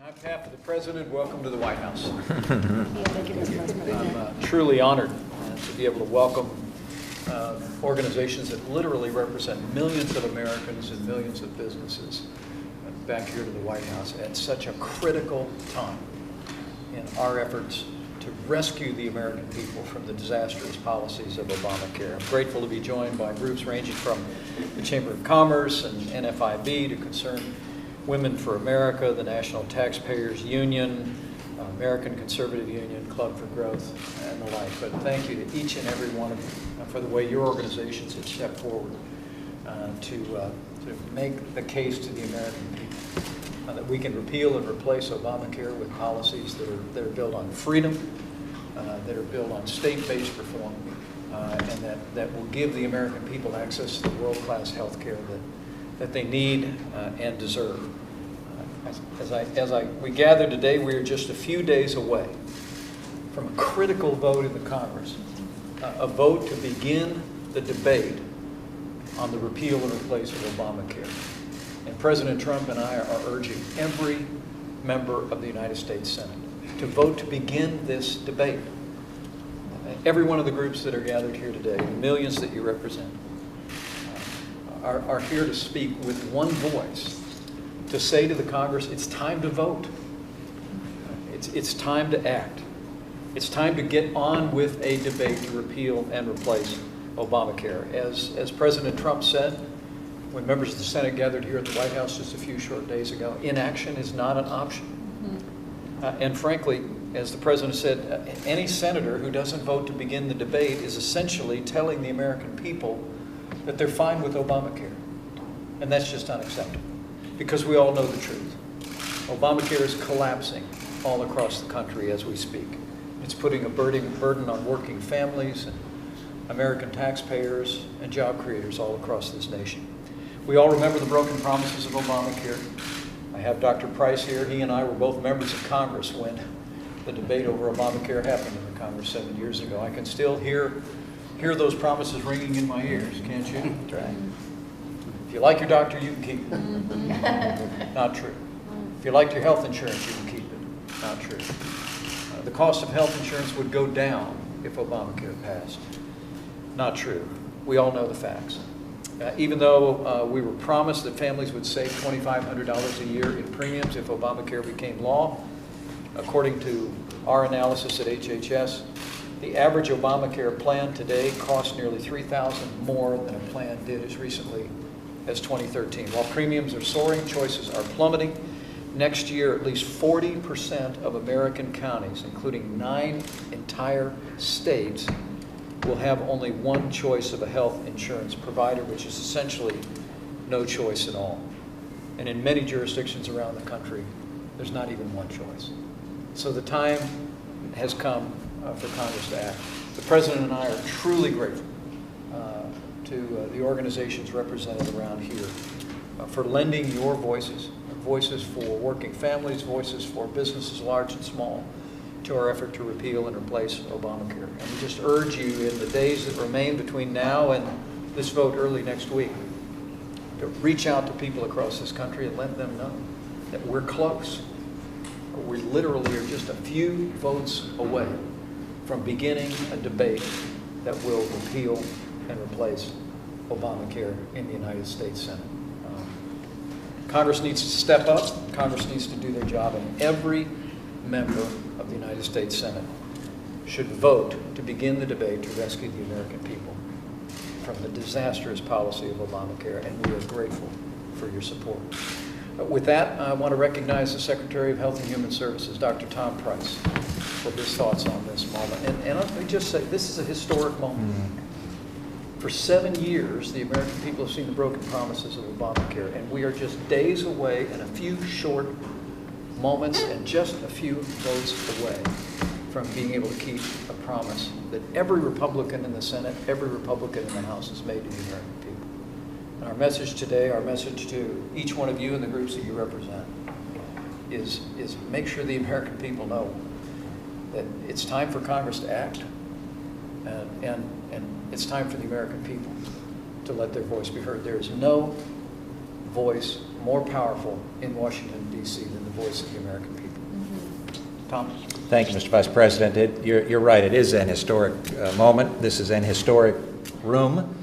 On behalf of the President, welcome to the White House. I'm truly honored to be able to welcome organizations that literally represent millions of Americans and millions of businesses back here to the White House at such a critical time in our efforts to rescue the American people from the disastrous policies of Obamacare. I'm grateful to be joined by groups ranging from the Chamber of Commerce and NFIB to Concerned Women for America, the National Taxpayers Union, American Conservative Union, Club for Growth, and the like. But thank you to each and every one of you for the way your organizations have stepped forward to make the case to the American people that we can repeal and replace Obamacare with policies that are built on freedom, that are built on state-based reform, and that will give the American people access to the world-class health care that they need and deserve. We gather today, we are just a few days away from a critical vote in the Congress, a vote to begin the debate on the repeal and replace of Obamacare. And President Trump and I are urging every member of the United States Senate to vote to begin this debate. Every one of the groups that are gathered here today, the millions that you represent, are here to speak with one voice to say to the Congress, it's time to vote. It's time to act. It's time to get on with a debate to repeal and replace Obamacare. As President Trump said, when members of the Senate gathered here at the White House just a few short days ago, inaction is not an option. And frankly, as the President said, any senator who doesn't vote to begin the debate is essentially telling the American people that they're fine with Obamacare. And that's just unacceptable, because we all know the truth. Obamacare is collapsing all across the country as we speak. It's putting a burden on working families and American taxpayers and job creators all across this nation. We all remember the broken promises of Obamacare. I have Dr. Price here. He and I were both members of Congress when the debate over Obamacare happened in the Congress 7 years ago. I can still hear those promises ringing in my ears, can't you? That's right. If you like your doctor, you can keep it. Not true. If you liked your health insurance, you can keep it. Not true. The cost of health insurance would go down if Obamacare passed. Not true. We all know the facts. Even though we were promised that families would save $2,500 a year in premiums if Obamacare became law, according to our analysis at HHS, the average Obamacare plan today costs nearly $3,000 more than a plan did as recently as 2013. While premiums are soaring, choices are plummeting. Next year, at least 40% of American counties, including 9 entire states, will have only one choice of a health insurance provider, which is essentially no choice at all. And in many jurisdictions around the country, there's not even one choice. So the time has come for Congress to act. The President and I are truly grateful to the organizations represented around here for lending your voices for working families, voices for businesses large and small, to our effort to repeal and replace Obamacare. And we just urge you in the days that remain between now and this vote early next week to reach out to people across this country and let them know that we're close. We literally are just a few votes away from beginning a debate that will repeal and replace Obamacare in the United States Senate. Congress needs to step up. Congress needs to do their job, and every member of the United States Senate should vote to begin the debate to rescue the American people from the disastrous policy of Obamacare, and we are grateful for your support. With that, I want to recognize the Secretary of Health and Human Services, Dr. Tom Price, for his thoughts on this moment. And let me just say, this is a historic moment. For 7 years, the American people have seen the broken promises of Obamacare, and we are just days away and a few short moments and just a few votes away from being able to keep a promise that every Republican in the Senate, every Republican in the House has made to the American people. And our message today, our message to each one of you and the groups that you represent is make sure the American people know that it's time for Congress to act, and it's time for the American people to let their voice be heard. There is no voice more powerful in Washington, D.C. than the voice of the American people. Tom? Thank you, Mr. Vice President. You're right. It is an historic moment. This is an historic room,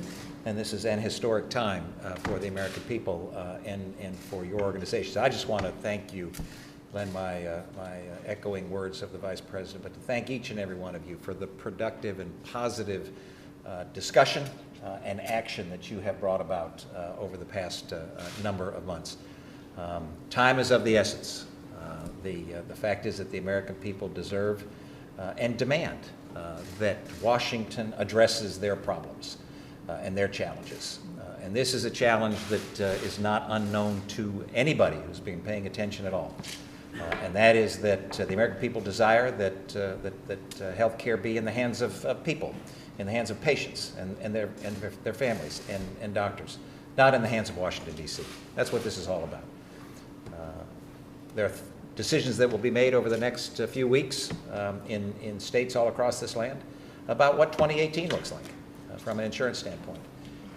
and this is an historic time for the American people and for your organization. So I just want to thank you, lend my echoing words of the Vice President, but to thank each and every one of you for the productive and positive discussion and action that you have brought about over the past number of months. Time is of the essence. The fact is that the American people deserve and demand that Washington addresses their problems and their challenges. And this is a challenge that is not unknown to anybody who's been paying attention at all. And that is that the American people desire that health care be in the hands of people, in the hands of patients and their families and doctors, not in the hands of Washington, D.C. That's what this is all about. There are decisions that will be made over the next few weeks in states all across this land about what 2018 looks like from an insurance standpoint.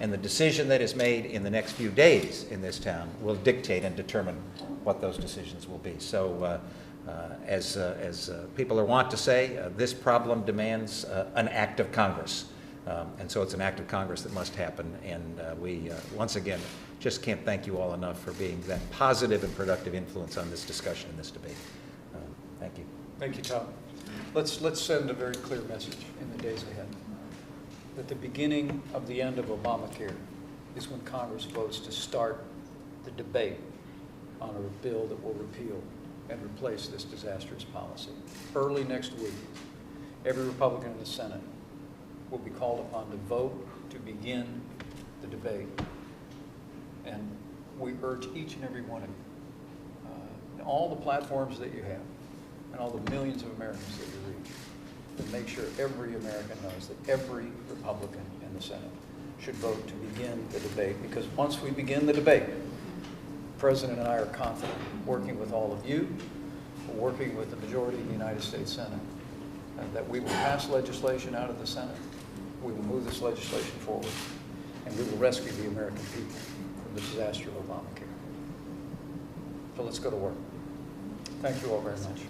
And the decision that is made in the next few days in this town will dictate and determine what those decisions will be. So as people are wont to say, this problem demands an act of Congress. And so it's an act of Congress that must happen. And we, once again, just can't thank you all enough for being that positive and productive influence on this discussion and this debate. Thank you. Thank you, Tom. Let's send a very clear message in the days ahead that the beginning of the end of Obamacare is when Congress votes to start the debate on a bill that will repeal and replace this disastrous policy. Early next week, every Republican in the Senate will be called upon to vote to begin the debate. And we urge each and every one of you, in all the platforms that you have, and all the millions of Americans that you reach, to make sure every American knows that every Republican in the Senate should vote to begin the debate, because once we begin the debate, the President and I are confident, working with all of you, working with the majority of the United States Senate, that we will pass legislation out of the Senate, we will move this legislation forward, and we will rescue the American people from the disaster of Obamacare. So let's go to work. Thank you all very much.